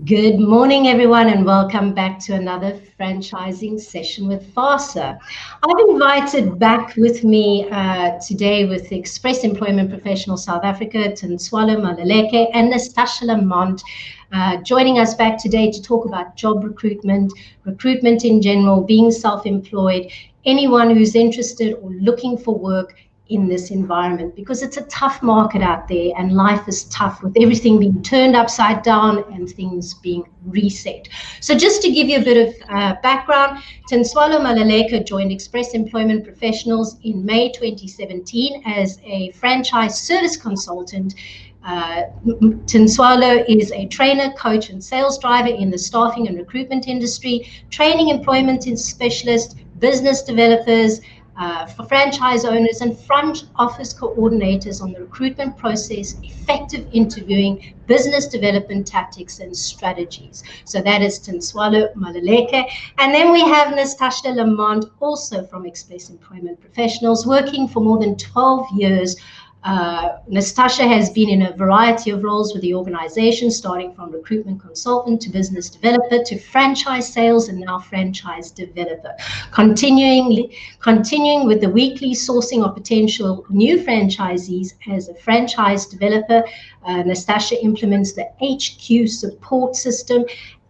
Good morning, everyone, and welcome back to another franchising session with FASA. I've invited back with me today with the Express Employment Professional South Africa, Tinswalo Maleleke and Nastasha Lamont, joining us back today to talk about job recruitment, recruitment in general, being self-employed, anyone who's interested or looking for work in this environment, because it's a tough market out there and life is tough with everything being turned upside down and things being reset. So just to give you a bit of background, Tinswalo Maleleka joined Express Employment Professionals in May 2017 as a franchise service consultant. Tinswalo is a trainer, coach, and sales driver in the staffing and recruitment industry, training employment specialists, business developers, for franchise owners and front office coordinators on the recruitment process, effective interviewing, business development tactics and strategies. So that is Tinswalo Maleleke. And then we have Nastasha Lamont, also from Express Employment Professionals, working for more than 12 years. Nastasha has been in a variety of roles with the organization, starting from recruitment consultant to business developer to franchise sales and now franchise developer. Continuing with the weekly sourcing of potential new franchisees as a franchise developer, Nastasha implements the HQ support system,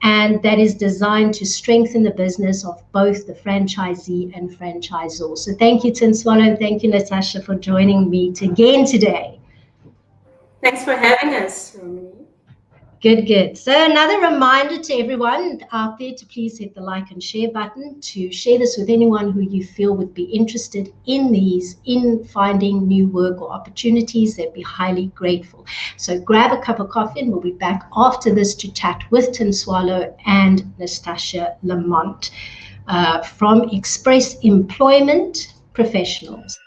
and that is designed to strengthen the business of both the franchisee and franchisor. So thank you, Tinswalo, and thank you, Natasha, for joining me again today. Thanks for having us, Romini. Good. So another reminder to everyone out there to please hit the like and share button, to share this with anyone who you feel would be interested in finding new work or opportunities. They'd be highly grateful. So grab a cup of coffee and we'll be back after this to chat with Tinswalo and Nastasha Lamont from Express Employment Professionals.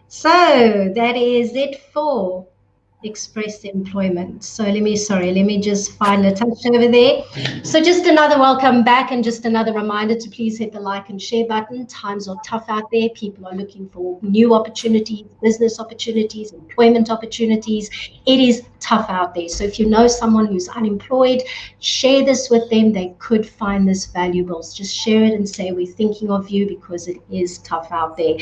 So that is it for Express Employment. So let me just find a touch over there. So just another welcome back and just another reminder to please hit the like and share button. Times are tough out there. People are looking for new opportunities, business opportunities, employment opportunities. It is tough out there. So if you know someone who's unemployed, share this with them. They could find this valuable. Just share it and say we're thinking of you, because it is tough out there.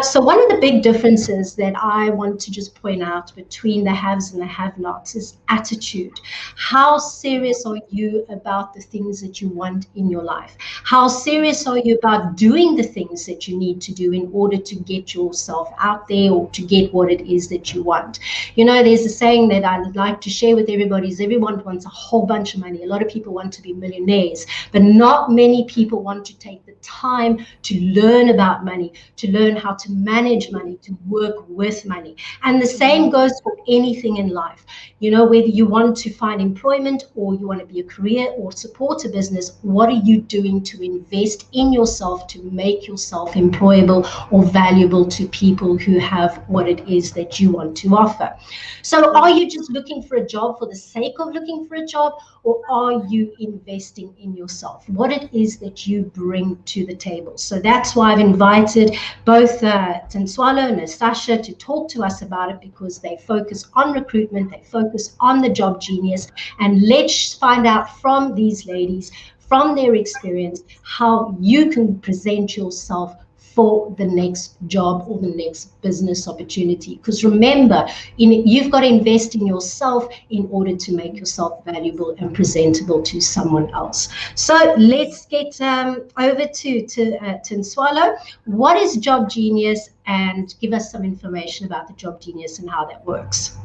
So one of the big differences that I want to just point out between the haves and the have-nots is attitude. How serious are you about the things that you want in your life? How serious are you about doing the things that you need to do in order to get yourself out there or to get what it is that you want? You know, there's a saying that I'd like to share with everybody is everyone wants a whole bunch of money. A lot of people want to be millionaires, but not many people want to take the time to learn about money, to learn how to manage money, to work with money. And the same goes for anything in life. You know, whether you want to find employment or you want to be a career or support a business, what are you doing to invest in yourself to make yourself employable or valuable to people who have what it is that you want to offer? So are you just looking for a job for the sake of looking for a job, or are you investing in yourself? What it is that you bring to the table. So that's why I've invited both Tinswalo and Nastasha to talk to us about it, because they focus on recruitment, they focus on the job genius, and let's find out from these ladies, from their experience how you can present yourself for the next job or the next business opportunity. Because remember, you've got to invest in yourself in order to make yourself valuable and presentable to someone else. So let's get over to Nswalo. What is Job Genius? And give us some information about the Job Genius and how that works.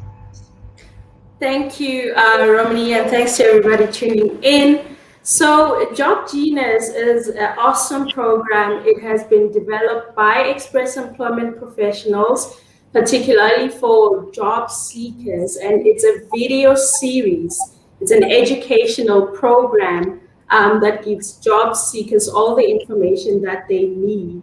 Thank you, Romani, and thanks to everybody tuning in. So, Job Genius is an awesome program. It has been developed by Express Employment professionals, particularly for job seekers, and it's a video series. It's an educational program that gives job seekers all the information that they need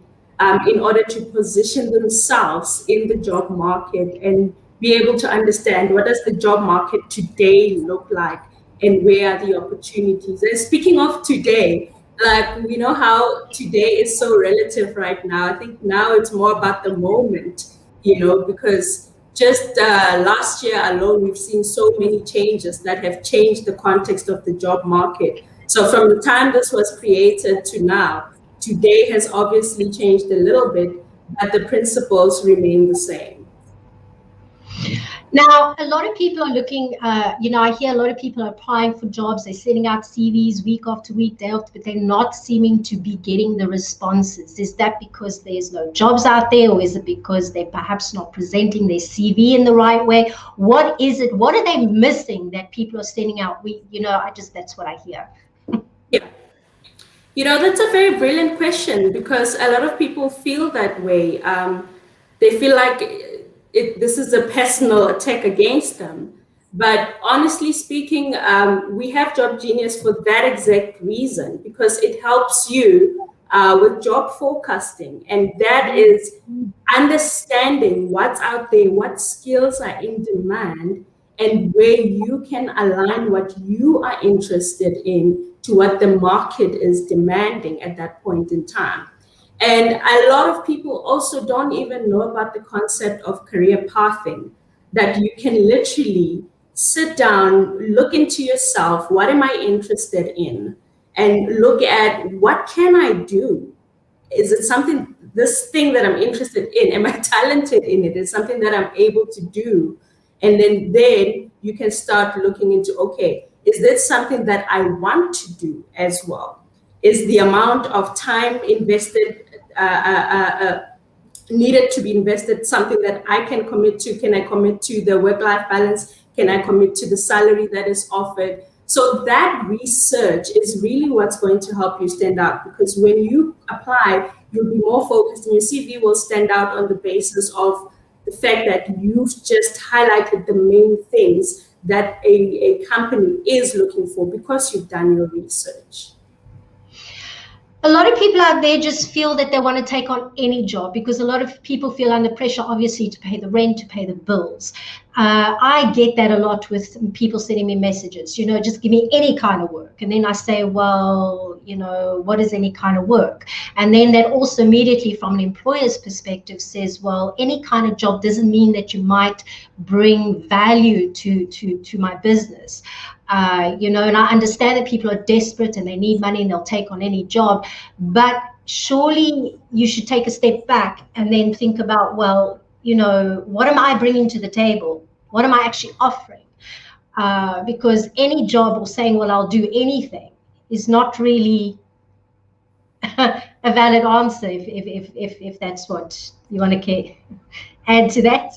in order to position themselves in the job market and be able to understand what does the job market today look like and where are the opportunities. And speaking of today, like we know how today is so relative right now. I think now it's more about the moment, because just last year alone, we've seen so many changes that have changed the context of the job market. So from the time this was created to now, today has obviously changed a little bit, but the principles remain the same. Now, a lot of people are looking, I hear a lot of people are applying for jobs. They're sending out CVs week after week, day after, but they're not seeming to be getting the responses. Is that because there's no jobs out there, or is it because they're perhaps not presenting their CV in the right way? What is it? What are they missing that people are sending out? That's what I hear. Yeah. That's a very brilliant question, because a lot of people feel that way. They feel like this is a personal attack against them. But honestly speaking, we have Job Genius for that exact reason, because it helps you with job forecasting. And that is understanding what's out there, what skills are in demand, and where you can align what you are interested in to what the market is demanding at that point in time. And a lot of people also don't even know about the concept of career pathing, that you can literally sit down, look into yourself, what am I interested in, and look at what can I do? Is it something, this thing that I'm interested in, am I talented in it? Is something that I'm able to do? And then you can start looking into, okay, is this something that I want to do as well? Is the amount of time invested needed to be invested something that I can commit to? Can I commit to the work-life balance? Can I commit to the salary that is offered? So that research is really what's going to help you stand out, because when you apply, you'll be more focused and your CV will stand out on the basis of the fact that you've just highlighted the main things that a company is looking for because you've done your research. A lot of people out there just feel that they want to take on any job, because a lot of people feel under pressure, obviously, to pay the rent, to pay the bills. I get that a lot with people sending me messages, just give me any kind of work. And then I say, well, what is any kind of work? And then that also immediately, from an employer's perspective, says, well, any kind of job doesn't mean that you might bring value to my business. And I understand that people are desperate and they need money and they'll take on any job, but surely you should take a step back and then think about, well, what am I bringing to the table? What am I actually offering? Because any job, or saying, well, I'll do anything, is not really a valid answer if that's what you want to add to that.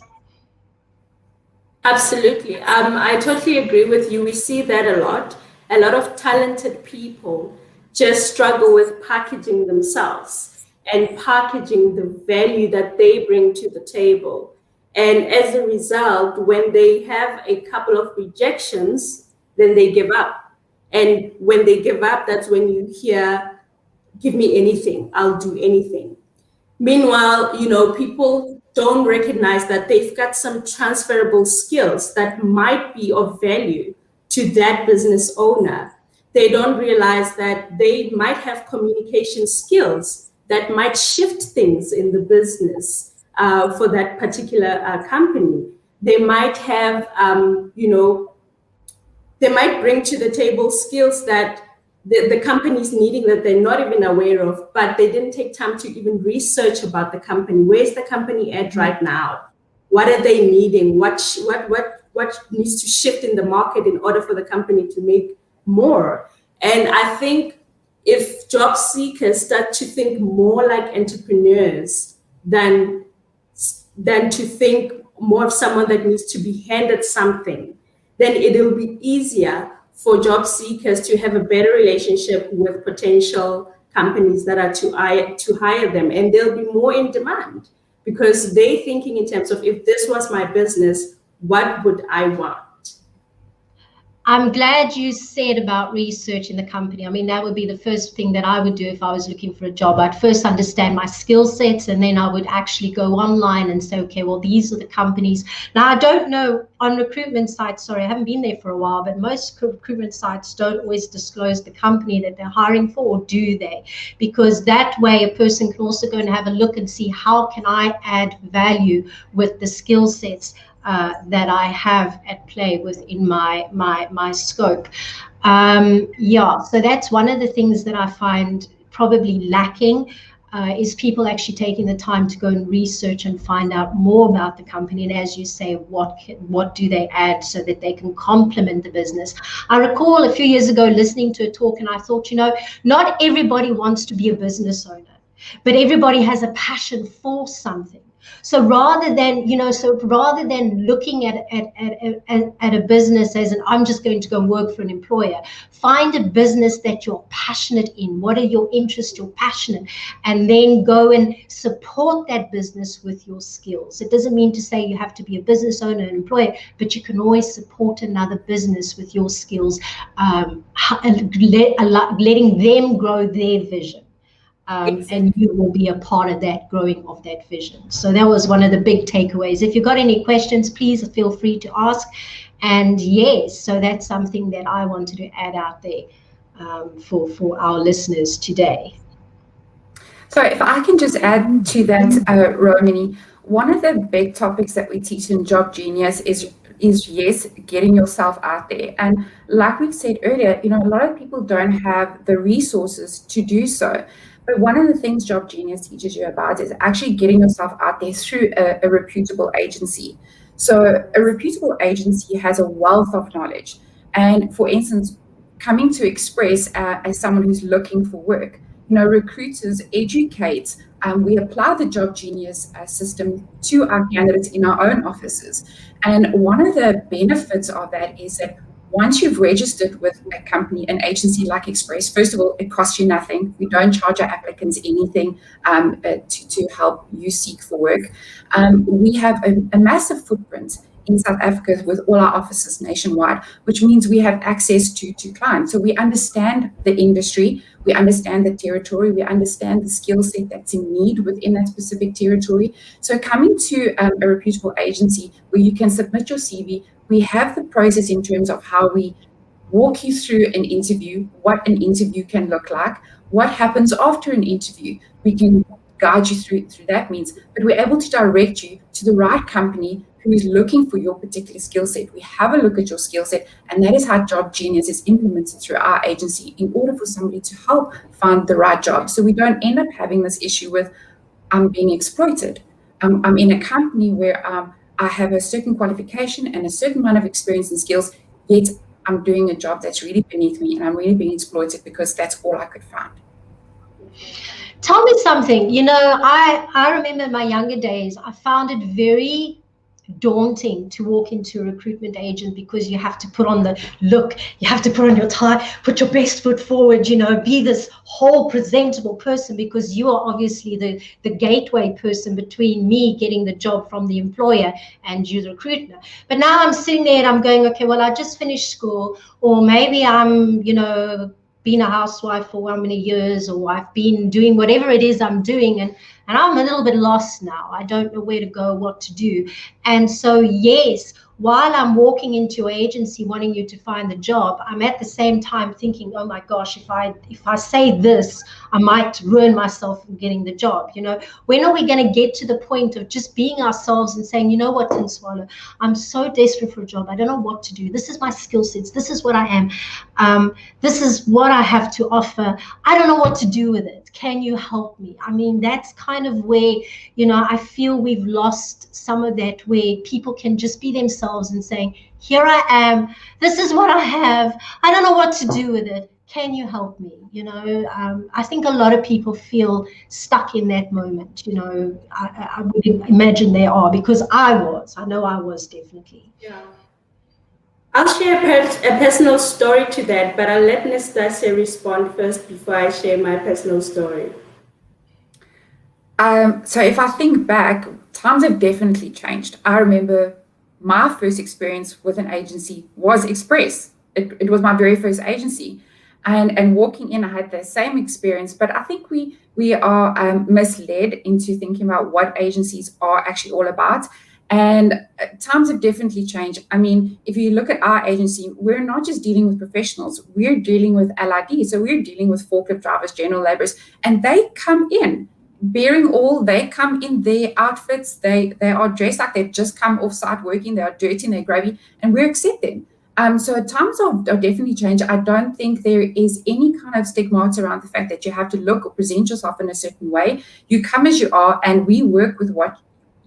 Absolutely. I totally agree with you. We see that a lot. A lot of talented people just struggle with packaging themselves and packaging the value that they bring to the table. And as a result, when they have a couple of rejections, then they give up. And when they give up, that's when you hear, give me anything, I'll do anything. Meanwhile, people don't recognize that they've got some transferable skills that might be of value to that business owner. They don't realize that they might have communication skills that might shift things in the business for that particular company. They might have, they might bring to the table skills that the company's needing that they're not even aware of, but they didn't take time to even research about the company. Where's the company at right now? What are they needing? What needs to shift in the market in order for the company to make more? And I think if job seekers start to think more like entrepreneurs than to think more of someone that needs to be handed something, then it will be easier for job seekers to have a better relationship with potential companies that are to hire them, and they'll be more in demand because they're thinking in terms of, if this was my business, what would I want? I'm glad you said about researching the company. I mean, that would be the first thing that I would do if I was looking for a job. I'd first understand my skill sets, and then I would actually go online and say, okay, well, these are the companies. Now, I don't know on recruitment sites, sorry, I haven't been there for a while, but most recruitment sites don't always disclose the company that they're hiring for, or do they? Because that way a person can also go and have a look and see, how can I add value with the skill sets that I have at play within my scope. Yeah, so that's one of the things that I find probably lacking, is people actually taking the time to go and research and find out more about the company. And as you say, what do they add so that they can complement the business? I recall a few years ago listening to a talk, and I thought, not everybody wants to be a business owner, but everybody has a passion for something. So rather than looking at a business as I'm just going to go work for an employer, find a business that you're passionate in. What are your interests? You're passionate, and then go and support that business with your skills. It doesn't mean to say you have to be a business owner, an employer, but you can always support another business with your skills, letting them grow their vision. And you will be a part of that growing of that vision. So that was one of the big takeaways. If you've got any questions, please feel free to ask. And yes, so that's something that I wanted to add out there for our listeners today. So if I can just add to that, Romani, one of the big topics that we teach in Job Genius is yes, getting yourself out there. And like we said earlier, a lot of people don't have the resources to do so. But one of the things Job Genius teaches you about is actually getting yourself out there through a reputable agency. So a reputable agency has a wealth of knowledge. And for instance, coming to Express as someone who's looking for work, recruiters educate. We apply the Job Genius system to our candidates in our own offices. And one of the benefits of that is that once you've registered with a company, an agency like Express, first of all, it costs you nothing. We don't charge our applicants anything to help you seek for work. We have a massive footprint in South Africa with all our offices nationwide, which means we have access to clients. So we understand the industry, we understand the territory, we understand the skill set that's in need within that specific territory. So coming to a reputable agency where you can submit your CV, we have the process in terms of how we walk you through an interview, what an interview can look like, what happens after an interview. We can guide you through that means, but we're able to direct you to the right company who is looking for your particular skill set. We have a look at your skill set, and that is how Job Genius is implemented through our agency in order for somebody to help find the right job. So we don't end up having this issue with I'm being exploited. I'm in a company where I have a certain qualification and a certain amount of experience and skills, yet I'm doing a job that's really beneath me, and I'm really being exploited because that's all I could find. Tell me something. I remember in my younger days, I found it very daunting to walk into a recruitment agent because you have to put on the look, you have to put on your tie, put your best foot forward, be this whole presentable person, because you are obviously the gateway person between me getting the job from the employer and you, the recruiter. But now I'm sitting there and I'm going, okay, well, I just finished school, or maybe I'm, been a housewife for how many years, or I've been doing whatever it is I'm doing, and I'm a little bit lost now. I don't know where to go, what to do. And so, yes, while I'm walking into your agency wanting you to find the job, I'm at the same time thinking, oh my gosh, if I say this, I might ruin myself from getting the job. When are we going to get to the point of just being ourselves and saying, you know what, Tin Swallow, I'm so desperate for a job. I don't know what to do. This is my skill sets. This is what I am. This is what I have to offer. I don't know what to do with it. Can you help me? I mean, that's kind of where, I feel we've lost some of that, where people can just be themselves and saying, here I am. This is what I have. I don't know what to do with it. Can you help me? I think a lot of people feel stuck in that moment. I would imagine they are, because I know I was definitely. Yeah. I'll share a personal story to that, but I'll let Nastasia respond first before I share my personal story. So if I think back, times have definitely changed. I remember my first experience with an agency was Express. It was my very first agency. And walking in, I had the same experience, but I think we are misled into thinking about what agencies are actually all about. And times have definitely changed. I mean, if you look at our agency, we're not just dealing with professionals, we're dealing with LID. So we're dealing with forklift drivers, general laborers, and they come in bearing all, they come in their outfits, they are dressed like they've just come off site working, they are dirty and they're grubby, and we're accepting. So times are definitely changed. I don't think there is any kind of stigmata around the fact that you have to look or present yourself in a certain way. You come as you are, and we work with what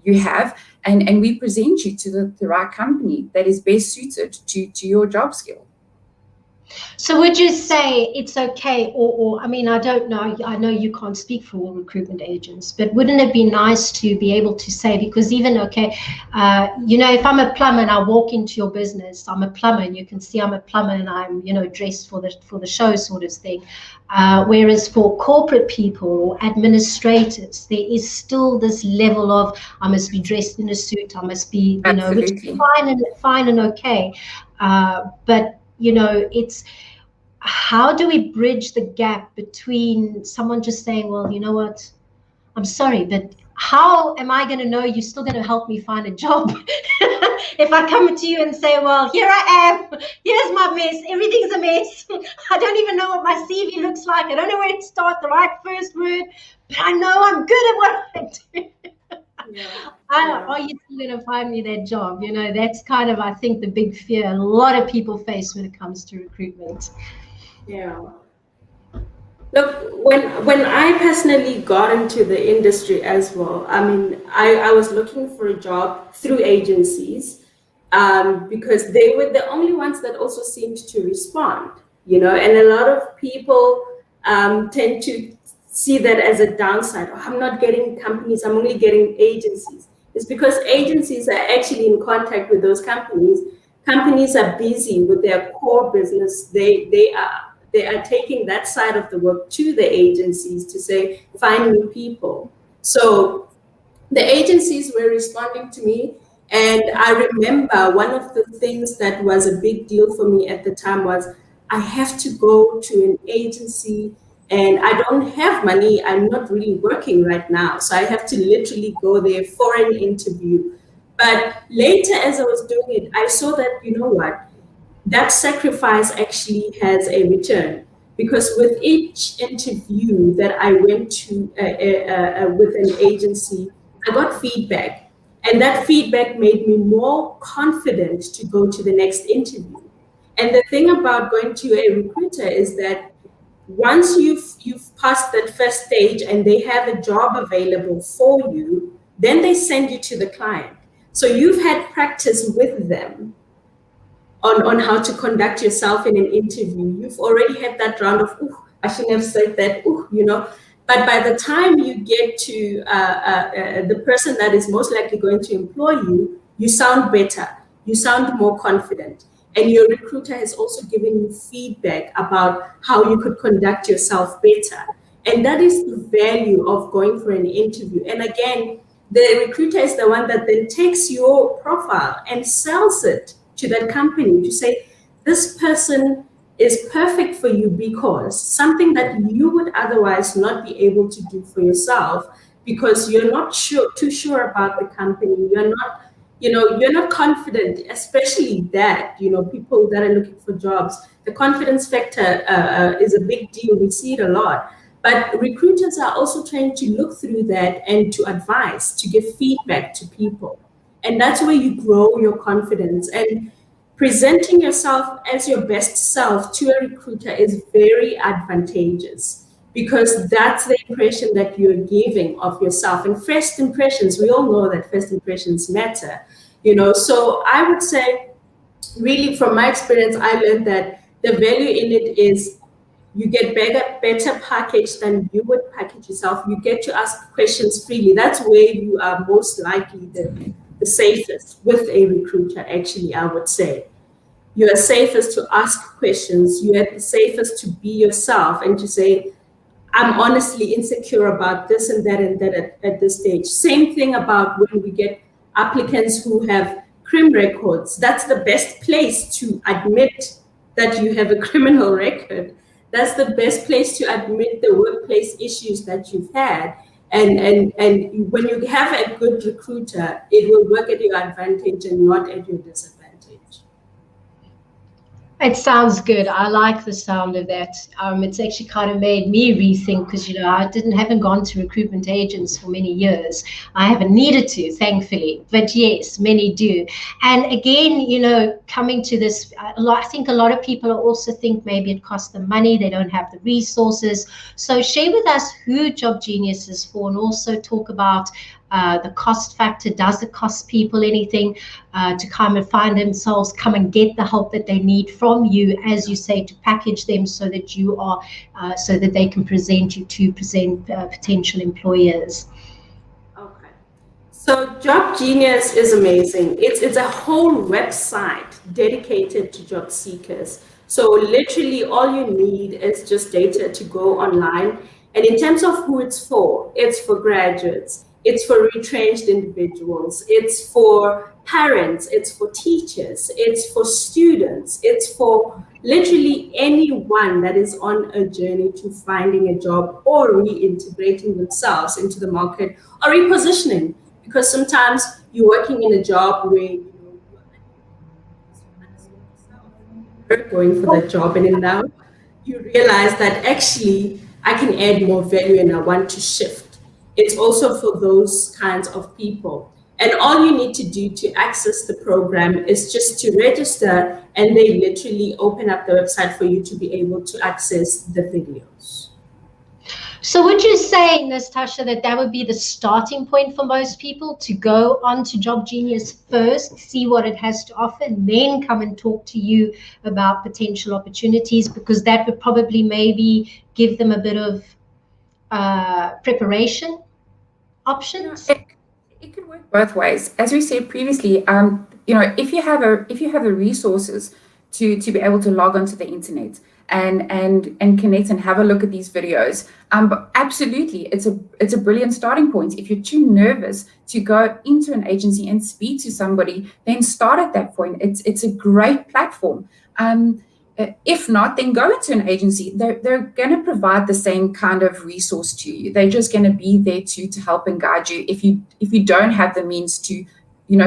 you have, and we present you to the right company that is best suited to your job skill. So would you say it's okay, or I mean, I don't know, I know you can't speak for all recruitment agents, but wouldn't it be nice to be able to say, because even, if I'm a plumber and I walk into your business, I'm a plumber and you can see I'm a plumber and I'm, dressed for the show sort of thing. Whereas for corporate people or administrators, there is still this level of, I must be dressed in a suit, I must be, which is fine and okay. But it's, how do we bridge the gap between someone just saying, well, you know what, I'm sorry, but how am I going to know you're still going to help me find a job? If I come to you and say, well, here I am, here's my mess, everything's a mess. I don't even know what my CV looks like. I don't know where to start, the right first word, but I know I'm good at what I do. Are you still going to find me that job? That's kind of, I think, the big fear a lot of people face when it comes to recruitment. Yeah. Look, when I personally got into the industry as well, I mean, I was looking for a job through agencies because they were the only ones that also seemed to respond, and a lot of people tend to see that as a downside. Oh, I'm not getting companies, I'm only getting agencies. It's because agencies are actually in contact with those companies. Companies are busy with their core business. They are taking that side of the work to the agencies to say, find new people. So the agencies were responding to me. And I remember one of the things that was a big deal for me at the time was I have to go to an agency and I don't have money. I'm not really working right now. So I have to literally go there for an interview. But later, as I was doing it, I saw that, you know what, that sacrifice actually has a return. Because with each interview that I went to with an agency, I got feedback. And that feedback made me more confident to go to the next interview. And the thing about going to a recruiter is that once you've passed that first stage and they have a job available for you, then they send you to the client. So you've had practice with them on how to conduct yourself in an interview. You've already had that round of, ooh, I shouldn't have said that, ooh, But by the time you get to the person that is most likely going to employ you, you sound better, you sound more confident. And your recruiter has also given you feedback about how you could conduct yourself better. And that is the value of going for an interview. And again, the recruiter is the one that then takes your profile and sells it to that company to say, this person is perfect for you because something that you would otherwise not be able to do for yourself because you're not too sure about the company. You're not you're not confident, especially that, people that are looking for jobs, the confidence factor is a big deal. We see it a lot. But recruiters are also trying to look through that and to advise, to give feedback to people. And that's where you grow your confidence. And presenting yourself as your best self to a recruiter is very advantageous because that's the impression that you're giving of yourself. And first impressions, we all know that first impressions matter, So I would say, really, from my experience, I learned that the value in it is you get better package than you would package yourself. You get to ask questions freely. That's where you are most likely the safest with a recruiter, actually, I would say. You are safest to ask questions. You are the safest to be yourself and to say, I'm honestly insecure about this and that at this stage. Same thing about when we get applicants who have criminal records. That's the best place to admit that you have a criminal record. That's the best place to admit the workplace issues that you've had. And when you have a good recruiter, it will work at your advantage and not at your disadvantage. It sounds good. I like the sound of that. It's actually kind of made me rethink because I haven't gone to recruitment agents for many years. I haven't needed to, thankfully. But yes, many do. And again, coming to this, I think a lot of people also think maybe it costs them money. They don't have the resources. So share with us who Job Genius is for, and also talk about the cost factor. Does it cost people anything to come and find themselves, come and get the help that they need from you, as you say, to package them so that so that they can present you to potential employers? Okay. So Job Genius is amazing. It's a whole website dedicated to job seekers. So literally all you need is just data to go online. And in terms of who it's for graduates. It's for retrenched individuals. It's for parents. It's for teachers. It's for students. It's for literally anyone that is on a journey to finding a job or reintegrating themselves into the market or repositioning. Because sometimes you're working in a job where you're going for that job, and then now you realize that actually I can add more value and I want to shift. It's also for those kinds of people. And all you need to do to access the program is just to register, and they literally open up the website for you to be able to access the videos. So would you say, Natasha, that would be the starting point for most people, to go on to Job Genius first, see what it has to offer, and then come and talk to you about potential opportunities, because that would probably maybe give them a bit of preparation options? It could work both ways. As we said previously, if you have the resources to be able to log onto the internet and connect and have a look at these videos, but absolutely, it's a brilliant starting point. If you're too nervous to go into an agency and speak to somebody, then start at that point. It's a great platform. If not, then go into an agency. They're going to provide the same kind of resource to you. They're just going to be there to help and guide you if you don't have the means to,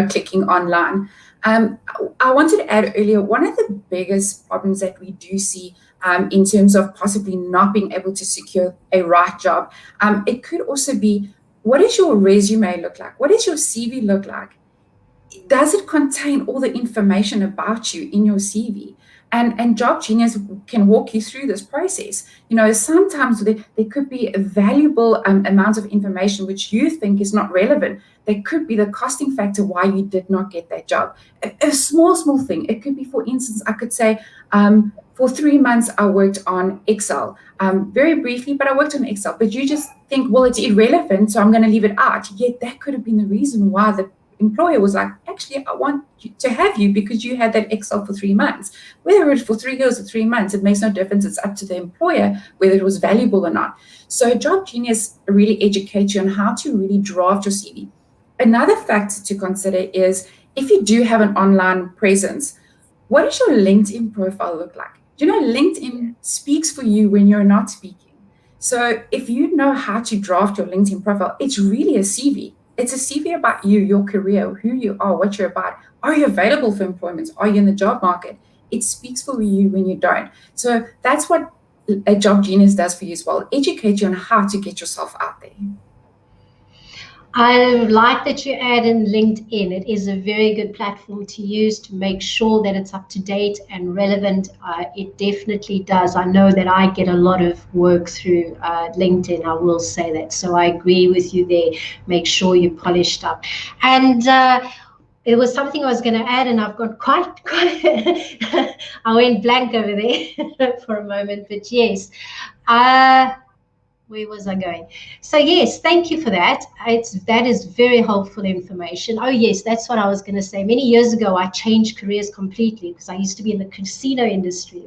clicking online. I wanted to add earlier, one of the biggest problems that we do see in terms of possibly not being able to secure a right job, it could also be, what does your resume look like? What does your CV look like? Does it contain all the information about you in your CV? And Job Genius can walk you through this process. Sometimes there could be a valuable amounts of information which you think is not relevant. There could be the costing factor why you did not get that job. A small thing. It could be, for instance, I could say, for 3 months, I worked on Excel, very briefly, but I worked on Excel. But you just think, well, it's irrelevant, so I'm going to leave it out. Yet that could have been the reason why the employer was like, actually, I want to have you because you had that Excel for 3 months. Whether it's for 3 years or 3 months, it makes no difference. It's up to the employer whether it was valuable or not. So Job Genius really educates you on how to really draft your CV. Another factor to consider is, if you do have an online presence, what does your LinkedIn profile look like? LinkedIn speaks for you when you're not speaking. So if you know how to draft your LinkedIn profile, it's really a CV. it's a CV about you, your career, who you are, what you're about. Are you available for employment? Are you in the job market? It speaks for you when you don't. So that's what a Job Genius does for you as well. Educate you on how to get yourself out there. I like that you add in LinkedIn. It is a very good platform to use to make sure that it's up to date and relevant. It definitely does. I know that I get a lot of work through LinkedIn, I will say that. So I agree with you there. Make sure you're polished up. And it was something I was going to add, and I've got quite I went blank over there for a moment, but yes. Where was I going? So yes, thank you for that. That is very helpful information. Oh yes, that's what I was going to say. Many years ago, I changed careers completely because I used to be in the casino industry,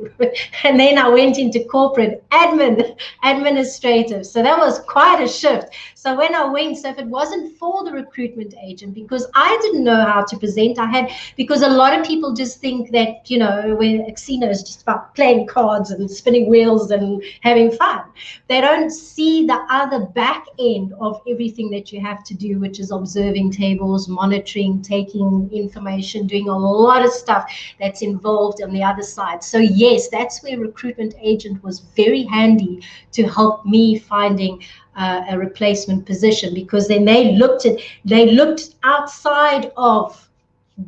and then I went into corporate administrative. So that was quite a shift. So when I went, so if it wasn't for the recruitment agent, because I didn't know how to present, because a lot of people just think that when a casino is just about playing cards and spinning wheels and having fun. They don't see the other back end of everything that you have to do, which is observing tables, monitoring, taking information, doing a lot of stuff that's involved on the other side. So yes, that's where recruitment agent was very handy to help me finding a replacement position, because then they looked outside of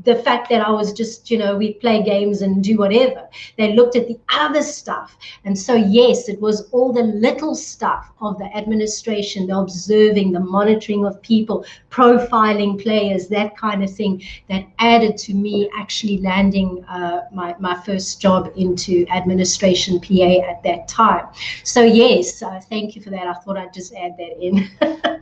the fact that I was just, we play games and do whatever. They looked at the other stuff. And so, yes, it was all the little stuff of the administration, the observing, the monitoring of people, profiling players, that kind of thing, that added to me actually landing my first job into administration PA at that time. So, yes, thank you for that. I thought I'd just add that in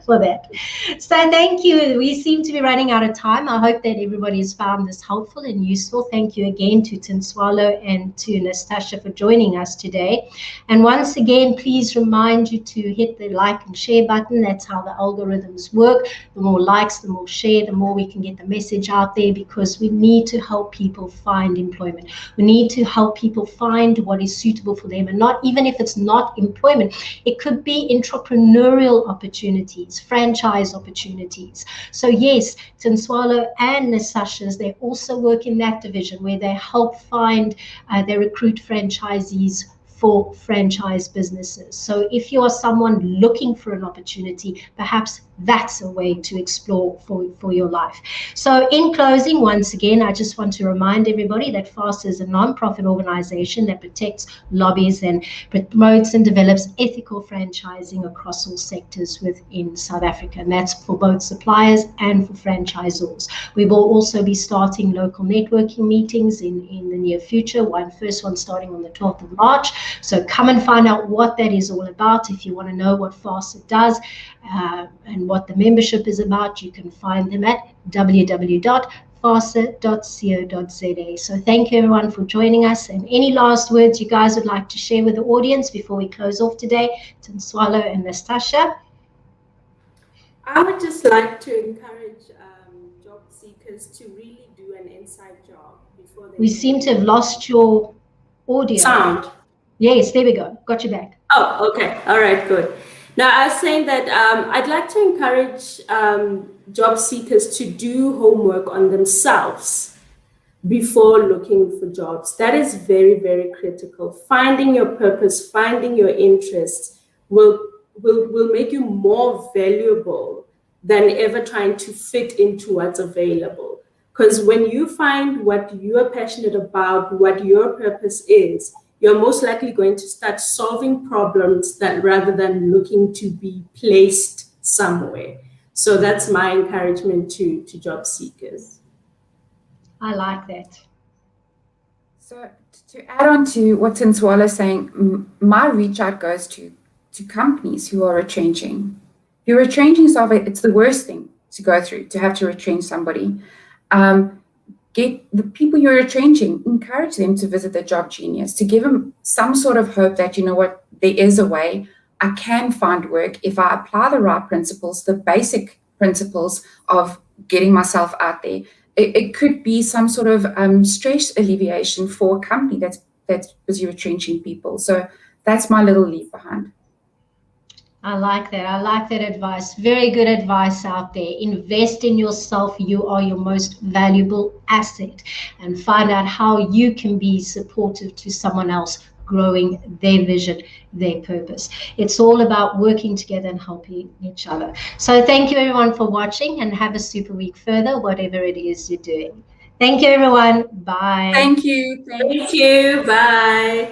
for that. So, thank you. We seem to be running out of time. I hope that everybody has found this helpful and useful. Thank you again to Tinswalo and to Nastasia for joining us today. And once again, please remind you to hit the like and share button. That's how the algorithms work. The more likes, the more share, the more we can get the message out there, because we need to help people find employment. We need to help people find what is suitable for them, and not even if it's not employment, it could be entrepreneurial opportunities, franchise opportunities. So yes, Tinswalo and Nasasha's, they also work in that division where they help find, they recruit franchisees for franchise businesses. So if you are someone looking for an opportunity, perhaps that's a way to explore for your life. So in closing, once again, I just want to remind everybody that FAST is a non-profit organization that protects, lobbies, and promotes and develops ethical franchising across all sectors within South Africa. And that's for both suppliers and for franchisors. We will also be starting local networking meetings in the near future. First one starting on the 12th of March. So come and find out what that is all about. If you want to know what FAST does and what the membership is about, you can find them at www.fasa.co.za. So thank you everyone for joining us. And any last words you guys would like to share with the audience before we close off today, Tinswalo and Nastasia? I would just like to encourage job seekers to really do an inside job before they. We seem to have lost your audio. Sound. Yes, there we go. Got you back. Oh, okay. All right, good. Now, I was saying that I'd like to encourage job seekers to do homework on themselves before looking for jobs. That is very, very critical. Finding your purpose, finding your interests will make you more valuable than ever trying to fit into what's available. Because when you find what you are passionate about, what your purpose is, you're most likely going to start solving problems rather than looking to be placed somewhere. So that's my encouragement to job seekers. I like that. So to add on to what Tinswalo is saying, my reach out goes to companies who are retrenching. If you're retrenching software, it's the worst thing to go through, to have to retrench somebody. Get the people you're retrenching, encourage them to visit the Job Genius, to give them some sort of hope that, you know what, there is a way. I can find work if I apply the right principles, the basic principles of getting myself out there. It could be some sort of stress alleviation for a company that's busy retrenching people. So that's my little leave behind. I like that. I like that advice. Very good advice out there. Invest in yourself. You are your most valuable asset, and find out how you can be supportive to someone else growing their vision, their purpose. It's all about working together and helping each other. So thank you everyone for watching, and have a super week further, whatever it is you're doing. Thank you everyone. Bye. Thank you. Thank you. Bye.